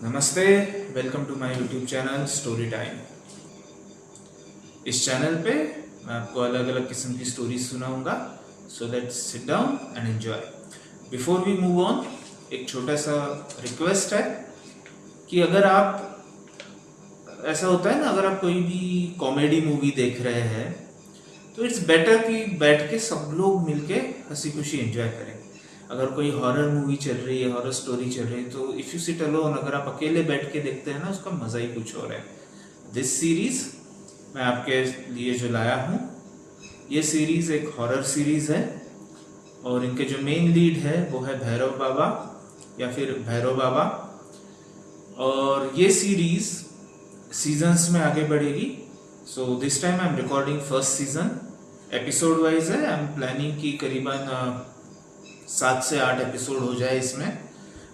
नमस्ते, welcome to my YouTube channel story time. इस channel पे मैं आपको अलग अलग किस्म की स्टोरीज सुनाऊंगा। So let's sit down and enjoy. Before we move on, एक छोटा सा रिक्वेस्ट है कि अगर आप, ऐसा होता है ना, अगर आप कोई भी कॉमेडी मूवी देख रहे हैं तो इट्स बेटर कि बैठ के सब लोग मिलके हंसी खुशी एंजॉय करें। अगर कोई हॉरर मूवी चल रही है, हॉरर स्टोरी चल रही है, तो इफ़ यू सिट अलोन, अगर आप अकेले बैठ के देखते हैं ना, उसका मज़ा ही कुछ और है। दिस सीरीज़ मैं आपके लिए जो लाया हूँ, ये सीरीज़ एक हॉरर सीरीज़ है और इनके जो मेन लीड है वो है भैरव बाबा या फिर भैरव बाबा। और ये सीरीज़ सीजन्स में आगे बढ़ेगी। So this time I am recording first season. Episode wise है, आई एम प्लानिंग कि करीबन 7 से 8 एपिसोड हो जाए इसमें।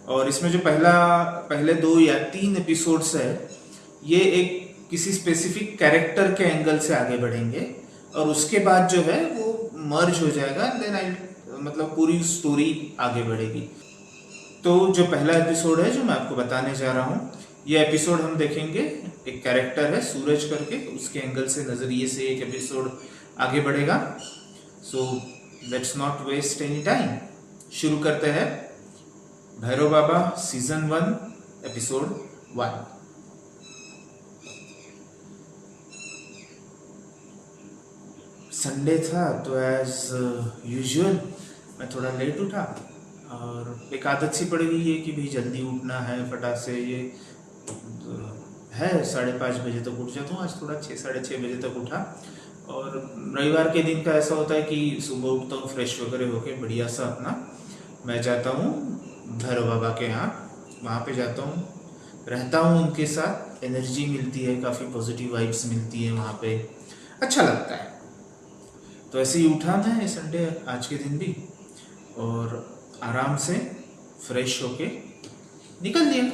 और इसमें जो पहले 2 या 3 एपिसोड्स है, ये एक किसी स्पेसिफिक कैरेक्टर के एंगल से आगे बढ़ेंगे और उसके बाद जो है वो मर्ज हो जाएगा, देन आई मतलब पूरी स्टोरी आगे बढ़ेगी। तो जो पहला एपिसोड है जो मैं आपको बताने जा रहा हूँ, ये एपिसोड हम देखेंगे, एक कैरेक्टर है सूरज करके, उसके एंगल से, नज़रिए से एक एपिसोड आगे बढ़ेगा। So let's not waste any time, शुरू करते हैं Bhairav Baba season 1 episode 1। Sunday था तो एज यूजुअल मैं थोड़ा लेट उठा और एक आदत सी पड़ गई है कि भाई जल्दी उठना है फटाक से। ये है 5:30 बजे तक उठ जाता हूँ, आज थोड़ा 6, 6:30 बजे तक उठा। और रविवार के दिन का ऐसा होता है कि सुबह उठता हूँ, फ्रेश वगैरह होके बढ़िया सा अपना मैं जाता हूँ भैरव बाबा के यहाँ, वहाँ पे जाता हूँ, रहता हूँ उनके साथ, एनर्जी मिलती है, काफ़ी पॉजिटिव वाइब्स मिलती है वहाँ पे, अच्छा लगता है। तो ऐसे ही उठा मैं संडे आज के दिन भी और आराम से फ्रेश होके निकल दिया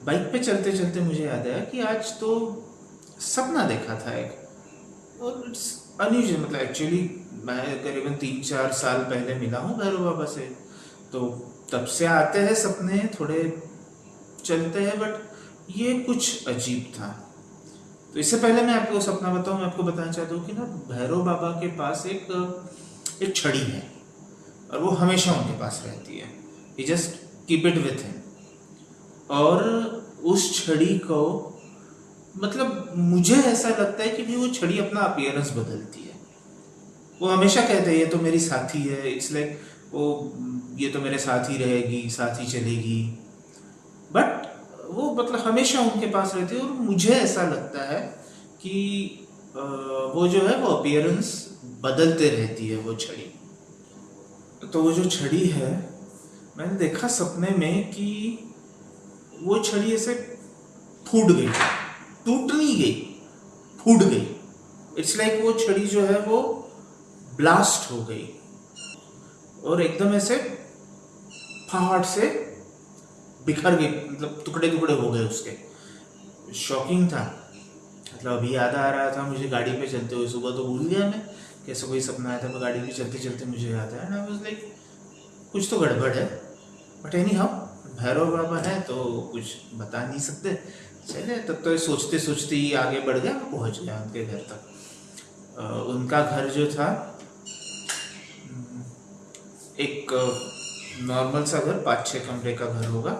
बाइक पे चलते चलते मुझे याद आया कि आज तो सपना देखा था एक, और इट्स अनयूजुअल। मतलब एक्चुअली मैं करीबन 3-4 साल पहले मिला हूँ भैरव बाबा से, तो तब से आते हैं सपने, थोड़े चलते हैं, बट ये कुछ अजीब था। तो इससे पहले मैं आपको सपना बताऊँ, मैं आपको बताना चाहता हूँ कि ना भैरव बाबा के पास एक छड़ी है और वो हमेशा उनके पास रहती है। He just keep it with him. और उस छड़ी को, मतलब मुझे ऐसा लगता है कि भी वो छड़ी अपना अपीयरेंस बदलती है। वो हमेशा कहते हैं ये तो मेरी साथी है, इट्स लाइक वो, ये तो मेरे साथ ही रहेगी, साथ ही चलेगी, बट वो मतलब हमेशा उनके पास रहती है। और मुझे ऐसा लगता है कि वो जो है वो अपीयरेंस बदलते रहती है वो छड़ी। तो वो जो छड़ी है, मैंने देखा सपने में कि वो छड़ी ऐसे फूट गई, टूट नहीं गई, फूट गई। इट्स लाइक वो छड़ी जो है वो ब्लास्ट हो गई और एकदम ऐसे फाड़ से बिखर गई, मतलब टुकड़े टुकड़े हो गए उसके। शॉकिंग था। मतलब अभी याद आ रहा था मुझे गाड़ी पे चलते हुए, सुबह तो भूल गया मैं कैसे कोई सपना आया था, मैं गाड़ी पे चलते चलते मुझे याद आया, एंड आई वाज लाइक कुछ तो गड़बड़ है। बट एनी हाउ भैरव बाबा है तो कुछ बता नहीं सकते। चले, तब तो सोचते सोचते ही आगे बढ़ गया, पहुंच गया उनके घर तक। उनका घर जो था एक नॉर्मल सा घर, 5-6 कमरे का घर होगा।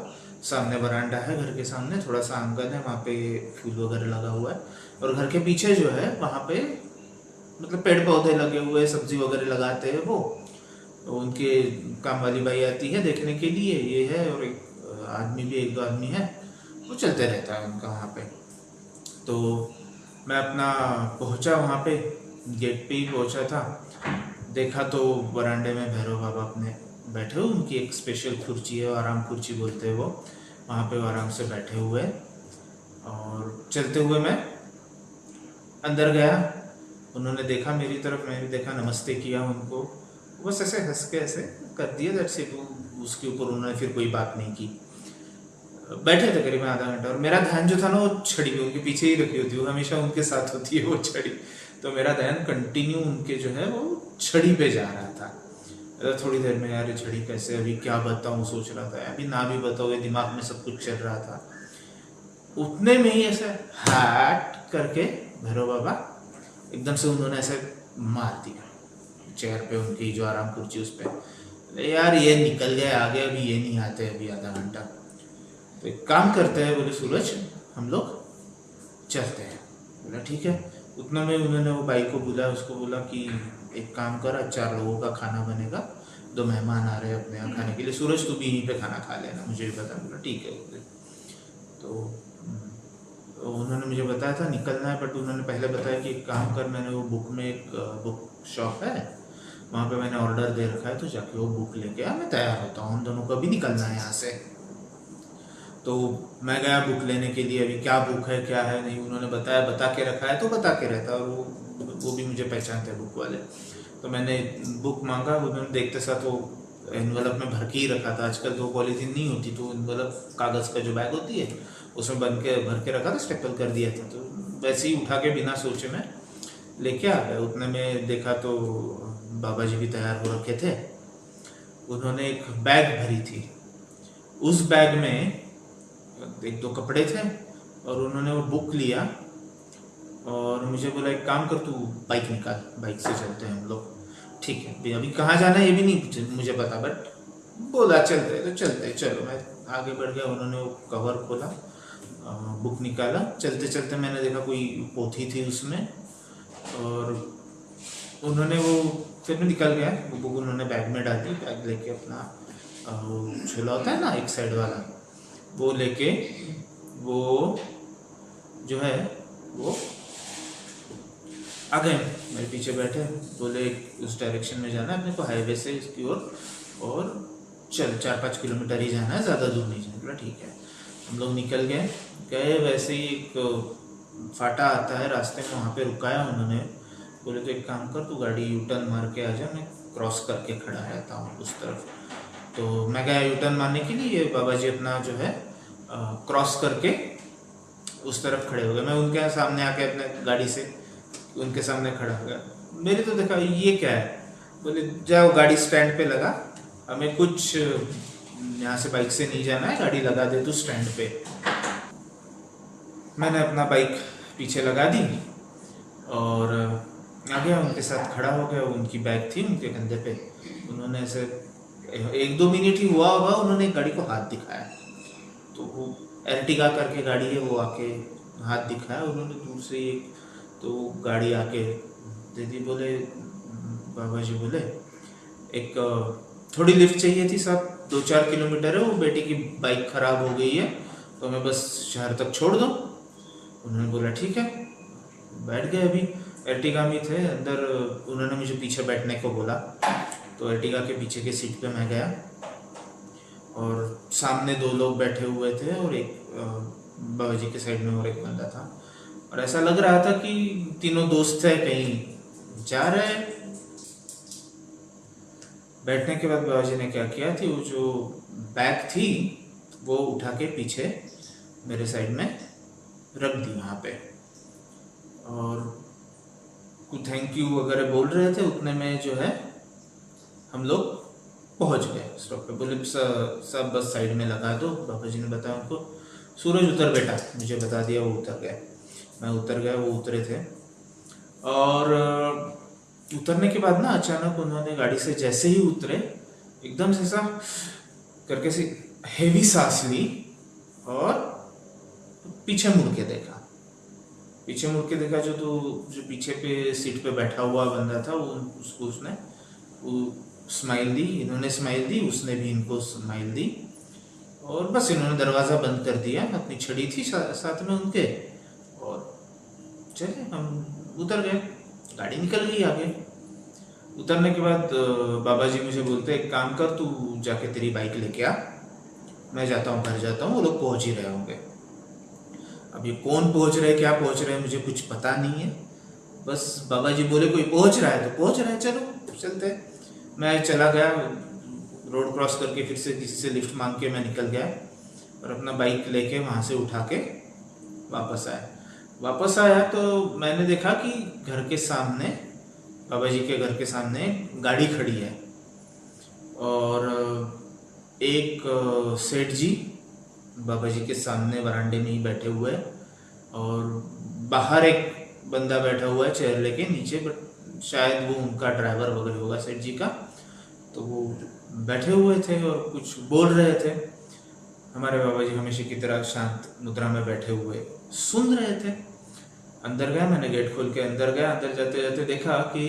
सामने बरांडा है, घर के सामने थोड़ा सा आंगन है, वहाँ पे फूल वगैरह लगा हुआ है। और घर के पीछे जो है वहाँ पे मतलब पेड़ पौधे लगे हुए, सब्जी वगैरह लगाते हैं वो। तो उनके काम वाली बाई आती है देखने के लिए, ये है, और एक आदमी भी, 1-2 आदमी है, वो चलते रहता है उनका वहाँ पे। तो मैं अपना पहुँचा वहाँ पे, गेट पे ही पहुँचा था, देखा तो बरांडे में भैरव बाबा अपने बैठे हुए, उनकी एक स्पेशल कुर्सी है, आराम कुर्सी बोलते हैं वो, वहाँ पे वो आराम से बैठे हुए। और चलते हुए मैं अंदर गया, उन्होंने देखा मेरी तरफ, मैंने देखा, नमस्ते किया उनको, बस ऐसे हंस के ऐसे कर दिया, दैट्स इट। उसके ऊपर उन्होंने फिर कोई बात नहीं की। बैठे थे करीबन आधा घंटा और मेरा ध्यान जो था ना वो छड़ी पे, उनके पीछे ही रखी होती है, वो हमेशा उनके साथ होती है वो छड़ी। तो मेरा ध्यान कंटिन्यू उनके जो है वो छड़ी पे जा रहा था। थोड़ी देर में यार ये छड़ी कैसे, अभी क्या बताऊँ सोच रहा था, अभी ना भी बताओ, ये दिमाग में सब कुछ चल रहा था। उतने में ही ऐसे हैट करके भैरव बाबा एकदम से उन्होंने ऐसे मार दिया चेयर पे, उनकी जो आराम कुर्सी उस पर। अरे यार ये निकल गए आगे, अभी ये नहीं आते अभी आधा घंटा। तो एक काम करते हैं, बोले सूरज हम लोग चलते हैं। बोला ठीक है। उतना में उन्होंने वो भाई को बुलाया, उसको बोला कि एक काम कर, आज 4 लोगों का खाना बनेगा, 2 मेहमान आ रहे हैं अपने यहाँ खाने के लिए, सूरज तू भी यहीं पे खाना खा लेना, मुझे भी पता। बोला ठीक है। तो उन्होंने मुझे बताया था निकलना है, बट उन्होंने पहले बताया कि एक काम कर, मैंने वो बुक में एक बुक शॉप है वहाँ पे मैंने ऑर्डर दे रखा है, तो जाके वो बुक लेके आ, मैं तैयार होता हूँ, हम दोनों को भी निकलना है यहाँ से। तो मैं गया बुक लेने के लिए, अभी क्या बुक है क्या है नहीं उन्होंने बताया, बता के रखा है तो बता के रहता, और वो भी मुझे पहचानते हैं बुक वाले। तो मैंने बुक मांगा, उन्होंने देखते साथ वो एनवलप में भर के ही रखा था, आजकल तो पॉलीथीन नहीं होती, तो एनवलप कागज़ का जो बैग होती है उसमें भर के रखा था, स्टेपल कर दिया था। तो वैसे ही उठा के बिना सोचे मैं लेके आ गया। उतने में देखा तो बाबा जी भी तैयार हो रखे थे, उन्होंने एक बैग भरी थी, उस बैग में 1-2 कपड़े थे, और उन्होंने वो बुक लिया और मुझे बोला एक काम कर, तू बाइक निकाल, बाइक से चलते हैं हम लोग। ठीक है, अभी कहाँ जाना है ये भी नहीं मुझे पता, बट बोला चलते हैं तो चलते हैं, चलो। मैं आगे बढ़ गया, उन्होंने वो कवर खोला, बुक निकाला, चलते चलते मैंने देखा कोई पोथी थी उसमें, और उन्होंने वो, फिर मैं निकल गया, वो बुक उन्होंने बैग में डाल दी, बैग लेके अपना झोला होता है ना एक साइड वाला, वो लेके वो जो है वो आ गए, मेरे पीछे बैठे, बोले उस डायरेक्शन में जाना है अपने को, हाईवे से इसकी ओर, और चल 4-5 किलोमीटर ही जाना है, ज़्यादा दूर नहीं जाना। बोला ठीक है। हम लोग निकल गए, वैसे ही एक फाटा आता है रास्ते में, वहाँ पे रुकाया उन्होंने, बोले तो एक काम कर, तू गाड़ी यू टर्न मार के आ जा, मैं क्रॉस करके खड़ा रहता हूँ उस तरफ। तो मैं गया यू टर्न मारने के लिए, बाबा जी अपना जो है क्रॉस करके उस तरफ खड़े हो गए। मैं उनके सामने आके अपने गाड़ी से उनके सामने खड़ा हो गया। मेरे तो देखा ये क्या है, बोले जाओ गाड़ी स्टैंड पे लगा, हमें कुछ यहाँ से बाइक से नहीं जाना है, गाड़ी लगा दे तू स्टैंड पे। मैंने अपना बाइक पीछे लगा दी और आ गया, उनके साथ खड़ा हो गया, उनकी बैग थी उनके कंधे पे, उन्होंने ऐसे 1-2 मिनट ही हुआ होगा, उन्होंने गाड़ी को हाथ दिखाया, तो वो एर्टिगा करके गाड़ी है, वो आके हाथ दिखाया उन्होंने दूर से एक, तो गाड़ी आके दे दी। बोले बाबा जी बोले एक थोड़ी लिफ्ट चाहिए थी साहब, 2-4 किलोमीटर है, वो बेटी की बाइक ख़राब हो गई है, तो मैं बस शहर तक छोड़ दूँ। उन्होंने बोला ठीक है, बैठ गए। अभी एर्टिगा में थे अंदर, उन्होंने मुझे पीछे बैठने को बोला, तो एर्टिगा के पीछे के सीट पे मैं गया, और सामने 2 लोग बैठे हुए थे, और एक बाबा जी के साइड में और एक बंदा था, और ऐसा लग रहा था कि तीनों दोस्त थे, कहीं जा रहे हैं। बैठने के बाद बाबा जी ने क्या किया थी, वो जो बैग थी वो उठा के पीछे मेरे साइड में रख दी वहाँ पे, और कुछ थैंक यू वगैरह बोल रहे थे। उतने में जो है हम लोग पहुँच गए स्टॉप पे। बोले सब बस साइड में लगा दो। बाबा जी ने बताया उनको, सूरज उतर बेटा, मुझे बता दिया, वो उतर गए। मैं उतर गया, वो उतरे थे, और उतरने के बाद ना अचानक उन्होंने गाड़ी से जैसे ही उतरे, एकदम से ऐसा करके से हेवी सांस ली, और पीछे मुड़ के देखा। पीछे मुड़ के देखा, जो पीछे पे सीट पे बैठा हुआ बंदा था, उसने वो स्माइल दी, इन्होंने स्माइल दी, उसने भी इनको स्माइल दी, और बस इन्होंने दरवाज़ा बंद कर दिया, अपनी छड़ी थी साथ में उनके, और चले हम उतर गए, गाड़ी निकल गई आगे। उतरने के बाद बाबा जी मुझे बोलते एक काम कर, तू जाके तेरी बाइक लेके आ, मैं जाता हूँ, घर जाता हूँ, वो लोग पहुँच ही रहे होंगे। अब ये कौन पहुँच रहे, क्या पहुँच रहे, मुझे कुछ पता नहीं है, बस बाबा जी बोले कोई पहुँच रहा है तो पहुँच रहा है, चलो चलते। मैं चला गया, रोड क्रॉस करके फिर से किसी से लिफ्ट मांग के मैं निकल गया, और अपना बाइक लेके वहाँ से उठा के वापस आया तो मैंने देखा कि घर के सामने, बाबा जी के घर के सामने गाड़ी खड़ी है, और एक सेठ जी बाबा जी के सामने वरांडे में ही बैठे हुए हैं, और बाहर एक बंदा बैठा हुआ है चेयर लेके नीचे, बट शायद वो उनका ड्राइवर वगैरह होगा सेठ जी का। तो वो बैठे हुए थे और कुछ बोल रहे थे। हमारे बाबा जी हमेशा की तरह शांत मुद्रा में बैठे हुए सुन रहे थे। अंदर गया, मैंने गेट खोल के अंदर गया। अंदर जाते जाते देखा कि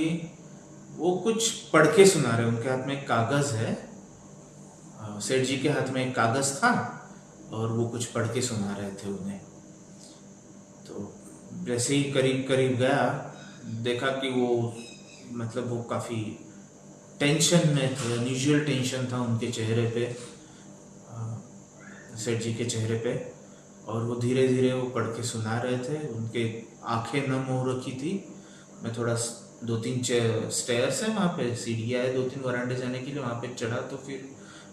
वो कुछ पढ़ के सुना रहे। उनके हाथ में एक कागज है, सेठ जी के हाथ में एक कागज था और वो कुछ पढ़ के सुना रहे थे उन्हें। तो जैसे ही करीब करीब गया, देखा कि वो मतलब वो काफ़ी टेंशन में थे। अनयूजुअल टेंशन था उनके चेहरे पे, सेठ जी के चेहरे पे। और वो धीरे धीरे वो पढ़ के सुना रहे थे। उनके आंखें नम हो रखी थी। मैं थोड़ा 2-3 स्टेयर्स है वहाँ पे, सीढ़ियाँ है 2-3 वरांडे जाने के लिए, वहाँ पे चढ़ा तो फिर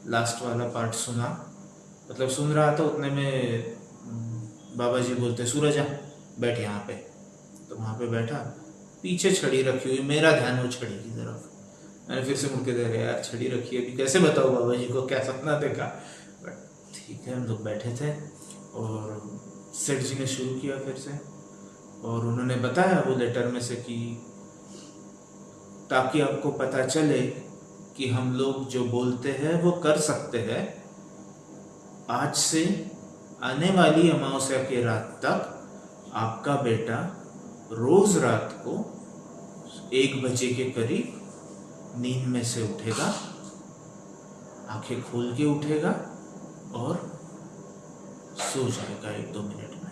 लास्ट वाला पार्ट सुना। मतलब सुन रहा था, उतने में बाबा जी बोलते सूरज आ बैठ यहाँ पे। तो वहाँ पे बैठा, पीछे छड़ी रखी हुई, मेरा ध्यान वो छड़ी की तरफ। मैंने फिर से मुड़ के देखा, यार छड़ी रखी है, अभी कैसे बताऊँ बाबा जी को क्या सपना देखा। बट ठीक है, हम लोग बैठे थे और सेठ जी ने शुरू किया फिर से। और उन्होंने बताया वो लेटर में से कि ताकि आपको पता चले कि हम लोग जो बोलते हैं वो कर सकते हैं। आज से आने वाली अमावस्या की रात तक आपका बेटा रोज रात को 1 बजे के करीब नींद में से उठेगा, आंखें खोल के उठेगा और सो जाएगा 1-2 मिनट में।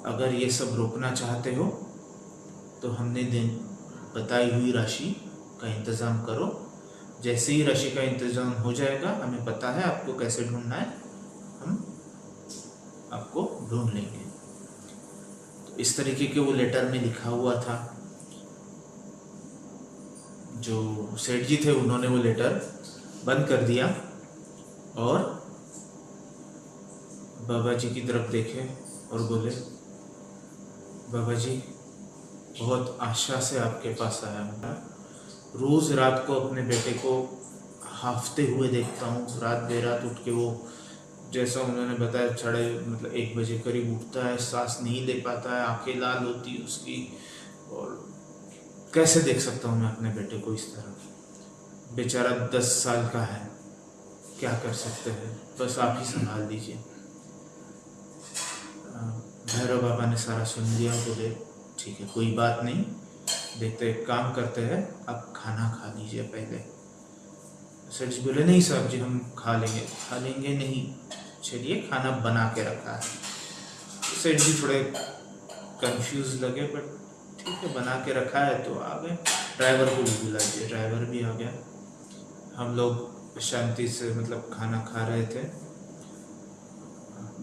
अगर ये सब रोकना चाहते हो तो हमने दिन बताई हुई राशि का इंतज़ाम करो। जैसे ही राशि का इंतज़ाम हो जाएगा, हमें पता है आपको कैसे ढूंढना है, हम आपको ढूंढ लेंगे। तो इस तरीके के वो लेटर में लिखा हुआ था। जो सेठ जी थे उन्होंने वो लेटर बंद कर दिया और बाबा जी की तरफ देखे और बोले, बाबा जी बहुत आशा से आपके पास आया हूँ। रोज़ रात को अपने बेटे को हाफते हुए देखता हूँ, रात बेरात उठ के वो जैसा उन्होंने बताया 1 बजे करीब उठता है, सांस नहीं ले पाता है, आंखें लाल होती है उसकी। और कैसे देख सकता हूँ मैं अपने बेटे को इस तरह। बेचारा 10 साल का है, क्या कर सकते हैं, बस आप ही संभाल दीजिए। भैरव बाबा ने सारा सुन लिया। बोले ठीक है, कोई बात नहीं, देखते एक काम करते हैं, आप खाना खा लीजिए पहले। सेठ जी बोले नहीं साहब जी, हम खा लेंगे नहीं, चलिए खाना बना के रखा है। सेठ जी थोड़े कंफ्यूज लगे, बट ठीक है बना के रखा है तो आ गए। ड्राइवर को भी बुला दिया, ड्राइवर भी आ गया। हम लोग शांति से खाना खा रहे थे।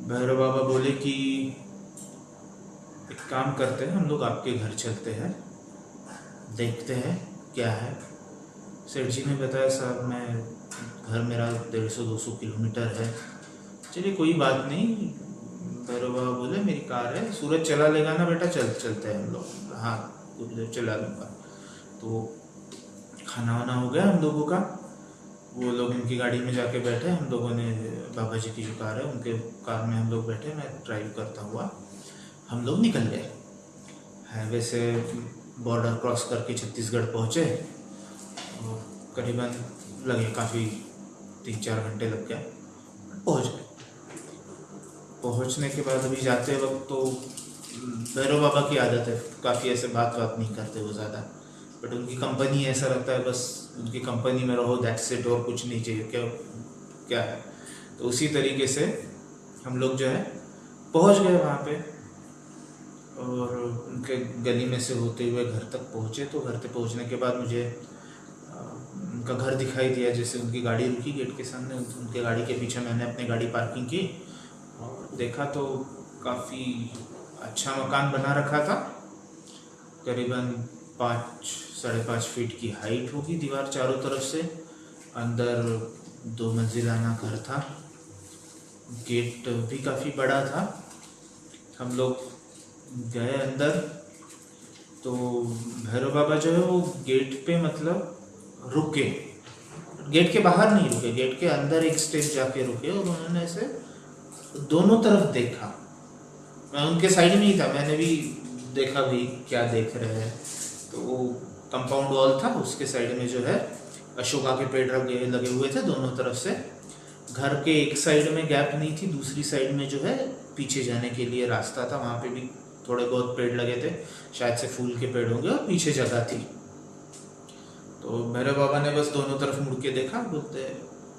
भैरव बाबा बोले कि एक काम करते हैं, हम लोग आपके घर चलते हैं, देखते हैं क्या है। सेठ जी ने बताया साहब मैं घर मेरा 150-200 किलोमीटर है। चलिए कोई बात नहीं। भैरव बाबा बोले मेरी कार है, सूरज चला लेगा ना बेटा, चलते हैं हम लोग। हाँ कुछ देर चला लूँगा। तो खाना वाना हो गया हम लोगों का। वो लोग उनकी गाड़ी में जाके बैठे, हम लोगों ने बाबा जी की जो कार है उनके कार में हम लोग बैठे, मैं ड्राइव करता हुआ हम लोग निकल गए। हाईवे से बॉर्डर क्रॉस करके छत्तीसगढ़ पहुँचे और करीबन लगे काफ़ी 3-4 घंटे लग गए, पहुँच गए। पहुँचने के बाद अभी जाते वक्त तो भैरव बाबा की आदत है, काफ़ी ऐसे बात नहीं करते वो ज़्यादा, बट उनकी कंपनी ऐसा लगता है बस उनकी कंपनी में रहो, दैट्स इट, और कुछ नहीं चाहिए, क्या है। तो उसी तरीके से हम लोग जो है पहुँच गए वहाँ पे और उनके गली में से होते हुए घर तक पहुँचे। तो घर तक पहुँचने के बाद मुझे उनका घर दिखाई दिया। जैसे उनकी गाड़ी रुकी गेट के सामने, उनके गाड़ी के पीछे मैंने अपनी गाड़ी पार्किंग की और देखा तो काफ़ी अच्छा मकान बना रखा था। करीबन 5-5.5 फीट की हाइट होगी, दीवार चारों तरफ से, अंदर 2 मंजिलाना घर था, गेट भी काफ़ी बड़ा था। हम लोग गए अंदर तो भैरव बाबा जो है वो गेट पे मतलब रुके, गेट के बाहर नहीं रुके, गेट के अंदर एक स्टेप जाके रुके और उन्होंने ऐसे दोनों तरफ देखा। मैं उनके साइड में ही था, मैंने भी देखा भी क्या देख रहे हैं। तो वो कंपाउंड वॉल था, उसके साइड में जो है अशोका के पेड़ लगे हुए थे दोनों तरफ से। घर के एक साइड में गैप नहीं थी, दूसरी साइड में जो है पीछे जाने के लिए रास्ता था, वहाँ पे भी थोड़े बहुत पेड़ लगे थे, शायद से फूल के पेड़ होंगे, और पीछे जगह थी। तो मेरे बाबा ने बस दोनों तरफ मुड़ के देखा, बोलते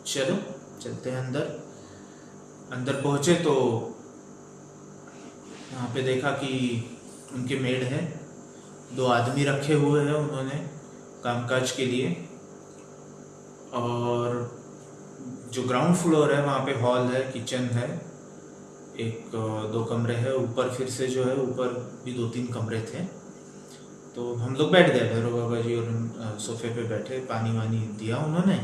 चलो चलते हैं अंदर। अंदर पहुँचे तो वहाँ पे देखा कि उनके मेड है, 2 आदमी रखे हुए हैं उन्होंने कामकाज के लिए। और जो ग्राउंड फ्लोर है वहाँ पे हॉल है, किचन है, 1-2 कमरे हैं, ऊपर फिर से जो है ऊपर भी 2-3 कमरे थे। तो हम लोग बैठ गए, भैरव बाबा जी और सोफे पे बैठे, पानी वानी दिया उन्होंने।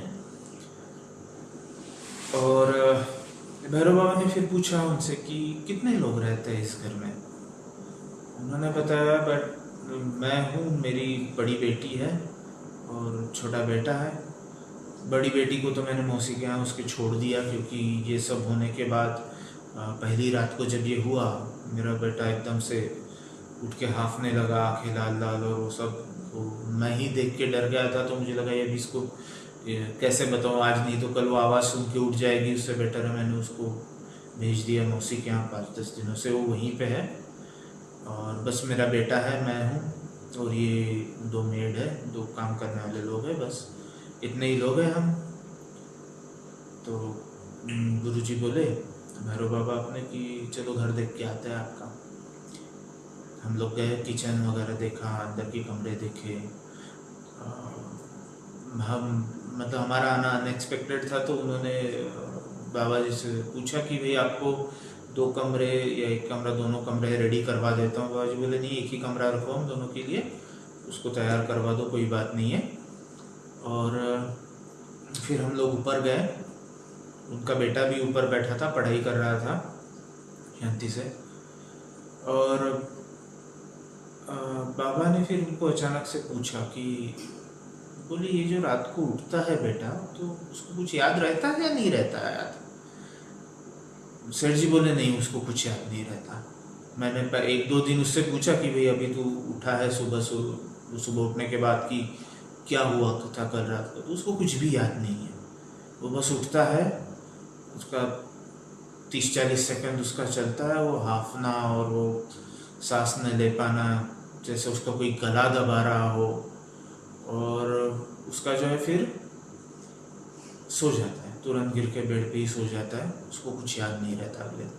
और भैरव बाबा ने फिर पूछा उनसे कि कितने लोग रहते हैं इस घर में। उन्होंने बताया बट मैं हूँ, मेरी बड़ी बेटी है और छोटा बेटा है। बड़ी बेटी को तो मैंने मौसी के यहाँ उसके छोड़ दिया, क्योंकि ये सब होने के बाद पहली रात को जब ये हुआ, मेरा बेटा एकदम से उठ के हाँफने लगा, आंखें लाल लाल और वो सब। तो मैं ही देख के डर गया था, तो मुझे लगा ये भी इसको कैसे बताऊँ, आज नहीं तो कल वो आवाज़ सुन के उठ जाएगी, उससे बेटर है मैंने उसको भेज दिया मौसी के यहाँ। 5-10 दिनों से वो वहीं पे है और बस मेरा बेटा है, मैं हूँ और ये 2 मेड है, 2 काम करने वाले लोग हैं, बस इतने ही लोग हैं हम। तो गुरुजी बोले भैरव बाबा अपने कि चलो घर देख के आते हैं आपका। हम लोग गए, किचन वगैरह देखा, अंदर के कमरे देखे। हम मतलब हमारा आना अनएक्सपेक्टेड था, तो उन्होंने बाबा जी से पूछा कि भाई आपको 2 कमरे या 1 कमरा, दोनों कमरे रेडी करवा देता हूँ। बाबा जी बोले नहीं, एक ही कमरा रखो हम दोनों के लिए, उसको तैयार करवा दो, कोई बात नहीं है। और फिर हम लोग ऊपर गए, उनका बेटा भी ऊपर बैठा था, पढ़ाई कर रहा था शांति से। और बाबा ने फिर उनको अचानक से पूछा कि बोले ये जो रात को उठता है बेटा, तो उसको कुछ याद रहता है या नहीं रहता है याद? सेठ जी बोले नहीं, उसको कुछ याद नहीं रहता। मैंने 1-2 दिन उससे पूछा कि भाई अभी तू उठा है सुबह उठने के बाद कि क्या हुआ था कल रात को, तो उसको कुछ भी याद नहीं है। वो बस उठता है, उसका 30-40 सेकंड उसका चलता है, वो हाफना और वो सांस न ले पाना, जैसे उसका कोई गला दबा रहा हो, और उसका जो है फिर सो जाता है, तुरंत गिर के बेड पे ही सो जाता है, उसको कुछ याद नहीं रहता अगले दिन।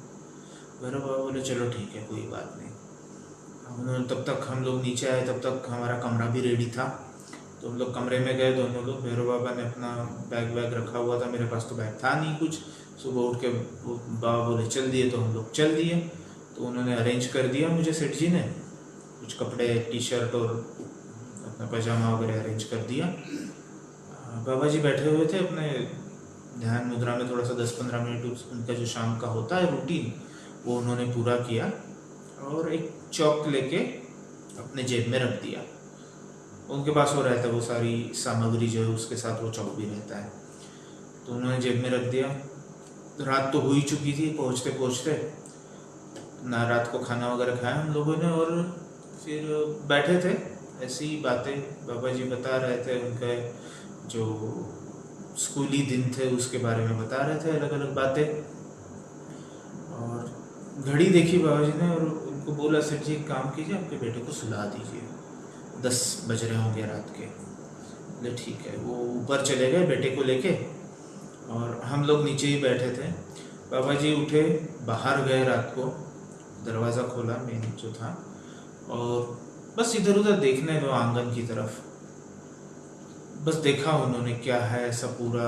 भैरव बाबा बोले चलो ठीक है, कोई बात नहीं। उन्होंने तब तक हम लोग नीचे आए, तब तक हमारा कमरा भी रेडी था, तो हम लोग कमरे में गए दोनों लोग। भैरव बाबा ने अपना बैग वैग रखा हुआ था, मेरे पास तो बैग था नहीं कुछ। सुबह उठ के बाबा बोले चल दिए, तो हम लोग चल दिए। तो उन्होंने अरेंज कर दिया मुझे, सेठ जी ने कुछ कपड़े, टी-शर्ट और अपना पजामा वगैरह अरेंज कर दिया। बाबा जी बैठे हुए थे अपने ध्यान मुद्रा में, थोड़ा सा 10-15 मिनट उनका जो शाम का होता है रूटीन, वो उन्होंने पूरा किया और एक चौक लेके अपने जेब में रख दिया। उनके पास वो रहता है, वो सारी सामग्री जो है उसके साथ वो चौक भी रहता है, तो उन्होंने जेब में रख दिया। रात तो हो ही चुकी थी, पहुँचते पहुँचते ना रात को खाना वगैरह खाया हम लोगों ने, और फिर बैठे थे ऐसी ही बातें बाबा जी बता रहे थे, उनके जो स्कूली दिन थे उसके बारे में बता रहे थे, अलग अलग बातें। और घड़ी देखी बाबा जी ने और उनको बोला सेठ जी एक काम कीजिए, आपके बेटे को सुला दीजिए, 10 बज रहे होंगे रात के। बोले ठीक है। वो ऊपर चले गए बेटे को लेके और हम लोग नीचे ही बैठे थे। बाबा जी उठे, बाहर गए, रात को दरवाज़ा खोला मेन जो था, और बस इधर उधर देखने दो आंगन की तरफ, बस देखा उन्होंने क्या है ऐसा पूरा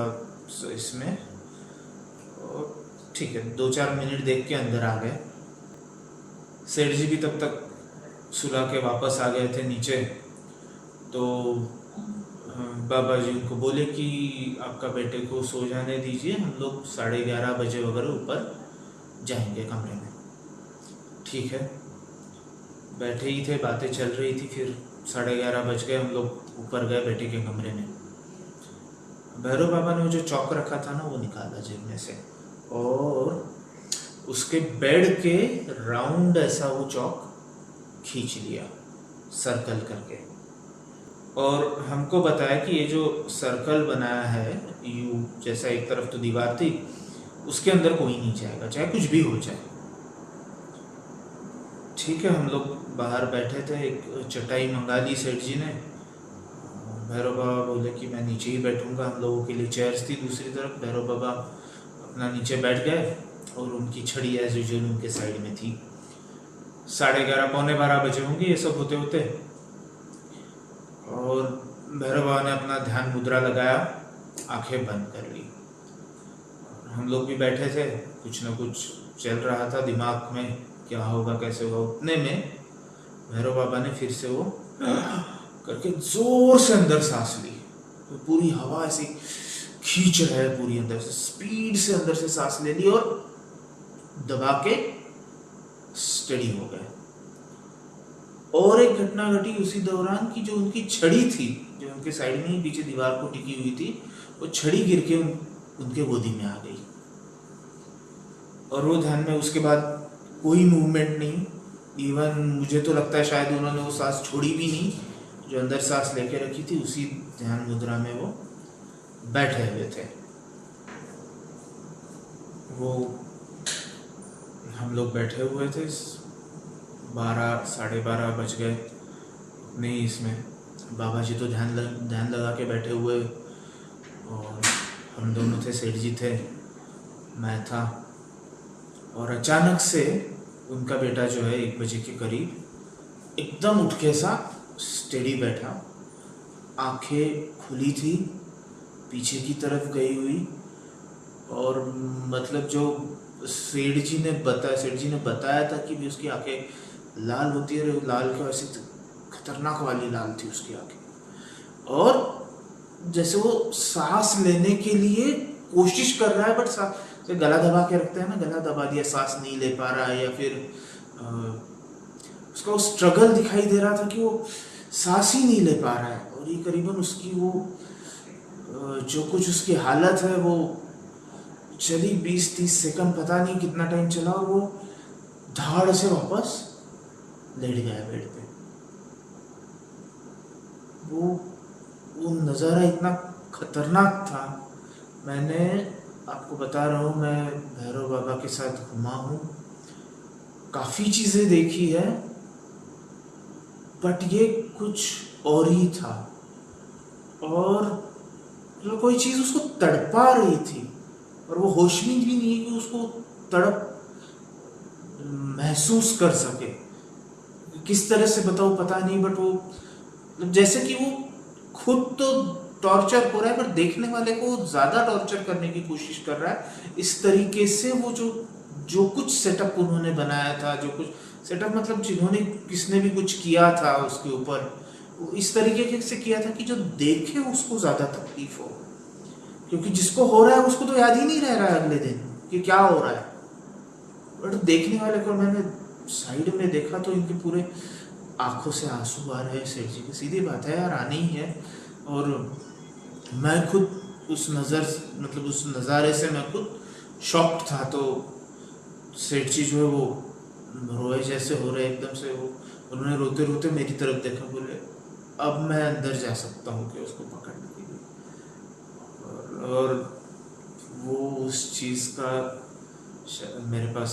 इसमें, और ठीक है 2-4 मिनट देख के अंदर आ गए। सेठ जी भी तब तक सुला के वापस आ गए थे नीचे। तो बाबा जी उनको बोले कि आपका बेटे को सो जाने दीजिए, हम लोग 11:30 बजे वगैरह ऊपर जाएंगे कमरे में। ठीक है। बैठे ही थे, बातें चल रही थी। फिर 11:30 बज गए, हम लोग ऊपर गए बेटे के कमरे में। भैरव बाबा ने वो जो चौक रखा था ना वो निकाला जेब में से, और उसके बेड के राउंड ऐसा वो चौक खींच लिया सर्कल करके, और हमको बताया कि ये जो सर्कल बनाया है यू जैसा, एक तरफ तो दीवार थी, उसके अंदर कोई नहीं जाएगा चाहे कुछ भी हो जाए। ठीक है, हम लोग बाहर बैठे थे, एक चटाई मंगा ली सेठ जी ने। भैरव बाबा बोले कि मैं नीचे ही बैठूंगा, हम लोगों के लिए चेयर्स थी दूसरी तरफ। भैरव बाबा अपना नीचे बैठ गए और उनकी छड़ी एज यूजुअल उनके साइड में थी। 11:30 पौने 12 बजे होंगे ये सब होते होते, और भैरव बाबा ने अपना ध्यान मुद्रा लगाया, आंखें बंद कर ली। हम लोग भी बैठे थे, कुछ ना कुछ चल रहा था दिमाग में, क्या होगा कैसे होगा। उतने में भैरव बाबा ने फिर से वो करके जोर से अंदर सांस ली, तो पूरी हवा ऐसी खींच रहा है पूरी अंदर से, स्पीड से अंदर से सांस ले ली और दबा के स्टडी हो गए। और एक घटना घटी उसी दौरान की, जो उनकी छड़ी थी जो उनके साइड में ही पीछे दीवार को टिकी हुई थी, वो छड़ी गिर के उनके गोदी में आ गई, और वो ध्यान में उसके बाद कोई मूवमेंट नहीं। इवन मुझे तो लगता है शायद उन्होंने वो सांस छोड़ी भी नहीं, जो अंदर सांस लेके रखी थी उसी ध्यान मुद्रा में वो बैठे हुए थे। वो हम लोग बैठे हुए थे, 12 12:30 बज गए। नहीं, इसमें बाबा जी तो ध्यान लगा के बैठे हुए, और हम दोनों थे, सेठ जी थे, मैं था। और अचानक से उनका बेटा जो है 1 बजे के करीब एकदम उठ के सा स्टेडी बैठा, आंखें खुली थी, पीछे की तरफ गई हुई, और मतलब जो सेठ जी ने बताया था कि भी उसकी आंखें लाल होती है, लाल के वैसे खतरनाक वाली लाल थी उसकी आंखें, और जैसे वो सांस लेने के लिए कोशिश कर रहा है, बट तो गला दबा के रखते हैं ना, गला दबा दिया, सांस नहीं ले पा रहा है, या फिर उसका वो स्ट्रगल दिखाई दे रहा था कि वो सांस ही नहीं ले पा रहा है। और ये करीबन उसकी वो जो कुछ उसकी हालत है वो चली 20-30 सेकंड, पता नहीं कितना टाइम चला, और वो धाड़ से वापस लेट गया बेड पे। वो नज़ारा इतना खतरनाक था। मैंने आपको बता रहा हूँ, मैं भैरव बाबा के साथ घूमा हूँ, काफ़ी चीज़ें देखी है, बट ये कुछ और ही था। और जो कोई चीज़ उसको तड़पा रही थी, और वो होशमंद भी नहीं है कि उसको तड़प महसूस कर सके। किस तरह से बताऊँ पता नहीं, बट वो जैसे कि वो खुद तो टॉर्चर हो रहा है, पर देखने वाले को ज़्यादा टॉर्चर करने की कोशिश कर रहा है। इस तरीके से वो जो कुछ सेटअप उन्होंने बनाया था, जो कुछ सेटअप मतलब जिन्होंने किसने भी कुछ किया था उसके ऊपर, वो इस तरीके से किया था कि जो देखे उसको ज़्यादा तकलीफ हो, क्योंकि जिसको हो रहा है उसको तो याद ही नहीं रह रहा है अगले दिन कि क्या हो रहा है। बट देखने वाले को मैंने साइड में देखा तो इनके पूरे आंखों से आंसू आ रहे हैं सेठ जी की। सीधी बात है यार, आनी ही है। और मैं खुद उस नज़ारे से मैं खुद शॉक्ड था। तो सेठ जी जो है वो रोए जैसे हो रहे एकदम से, वो उन्होंने रोते रोते मेरी तरफ देखा, बोले अब मैं अंदर जा सकता हूँ कि उसको पकड़ने के लिए। और वो उस चीज़ का मेरे पास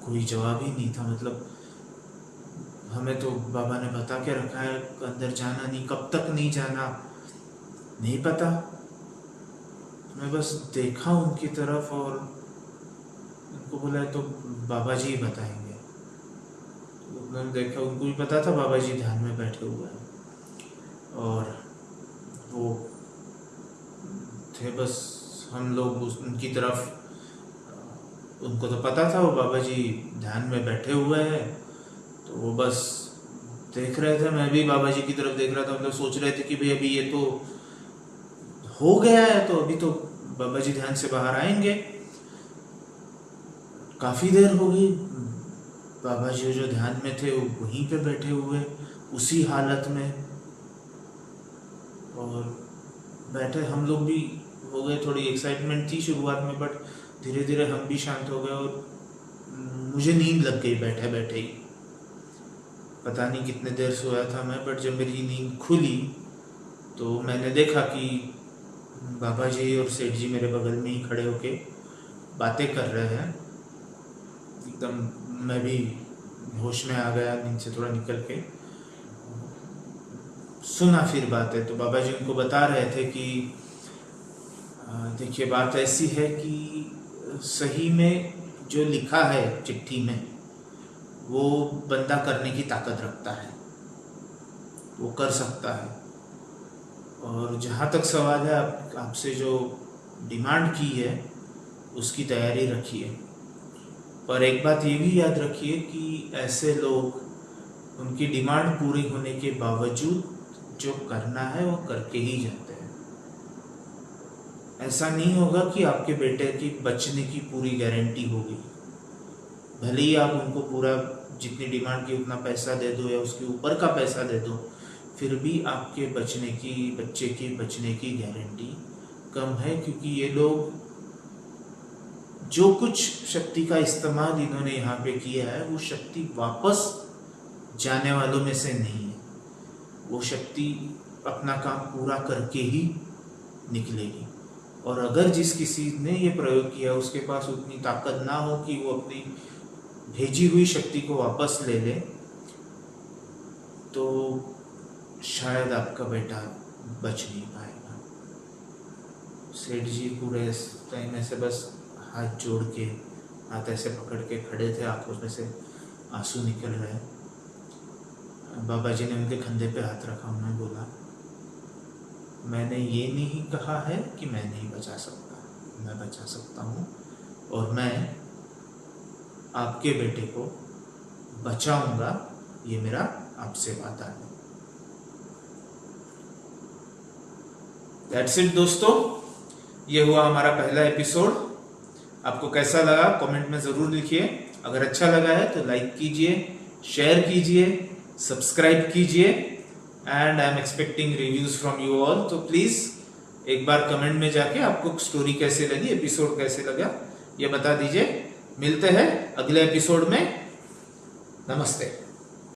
कोई जवाब ही नहीं था। मतलब हमें तो बाबा ने बता के रखा है अंदर जाना नहीं, कब तक नहीं जाना नहीं पता। मैं बस देखा उनकी तरफ और उनको बोला तो बाबा जी बताएंगे। तो उन्होंने देखा, उनको भी पता था बाबा जी ध्यान में बैठे हुए हैं, और वो थे बस हम लोग उनकी तरफ, उनको तो पता था वो बाबा जी ध्यान में बैठे हुए हैं, तो वो बस देख रहे थे। मैं भी बाबा जी की तरफ देख रहा था, मतलब सोच रहे थे कि भाई अभी ये तो हो गया है, तो अभी तो बाबा जी ध्यान से बाहर आएंगे। काफ़ी देर हो गई, बाबा जी जो ध्यान में थे वो वहीं पे बैठे हुए उसी हालत में। और बैठे हम लोग भी हो गए, थोड़ी एक्साइटमेंट थी शुरुआत में, बट धीरे धीरे हम भी शांत हो गए। और मुझे नींद लग गई बैठे बैठे ही। पता नहीं कितने देर सोया था मैं, बट जब मेरी नींद खुली तो मैंने देखा कि बाबा जी और सेठ जी मेरे बगल में ही खड़े होके बातें कर रहे हैं। एकदम मैं भी होश में आ गया, नींद से थोड़ा निकल के सुना फिर बातें। तो बाबा जी उनको बता रहे थे कि देखिए बात ऐसी है कि सही में जो लिखा है चिट्ठी में वो बंदा करने की ताकत रखता है, वो कर सकता है। और जहाँ तक सवाल है आपसे जो डिमांड की है उसकी तैयारी रखिए। पर एक बात ये भी याद रखिए कि ऐसे लोग उनकी डिमांड पूरी होने के बावजूद जो करना है वो करके ही जाते हैं। ऐसा नहीं होगा कि आपके बेटे की बचने की पूरी गारंटी होगी। भले ही आप उनको पूरा जितनी डिमांड की उतना पैसा दे दो या उसके ऊपर का पैसा दे दो, फिर भी आपके बच्चे की बचने की गारंटी कम है। क्योंकि ये लोग जो कुछ शक्ति का इस्तेमाल इन्होंने यहाँ पे किया है वो शक्ति वापस जाने वालों में से नहीं है। वो शक्ति अपना काम पूरा करके ही निकलेगी। और अगर जिस किसी ने ये प्रयोग किया उसके पास उतनी ताकत ना हो कि वो अपनी भेजी हुई शक्ति को वापस ले ले, तो शायद आपका बेटा बच नहीं पाएगा। सेठ जी पूरे टाइम ऐसे बस हाथ जोड़ के, हाथ ऐसे पकड़ के खड़े थे, आंखों में से आंसू निकल रहे। बाबा जी ने उनके कंधे पे हाथ रखा। उन्होंने बोला, मैंने ये नहीं कहा है कि मैं नहीं बचा सकता, मैं बचा सकता हूँ और मैं आपके बेटे को बचाऊंगा। ये मेरा आपसे वादा है। दैट्स इट दोस्तों, ये हुआ हमारा पहला एपिसोड। आपको कैसा लगा कमेंट में ज़रूर लिखिए। अगर अच्छा लगा है तो लाइक कीजिए, शेयर कीजिए, सब्सक्राइब कीजिए and I am expecting reviews from you all. तो प्लीज़ एक बार कमेंट में जाके आपको स्टोरी कैसे लगी, एपिसोड कैसे लगा, ये बता दीजिए। मिलते हैं अगले एपिसोड में। नमस्ते।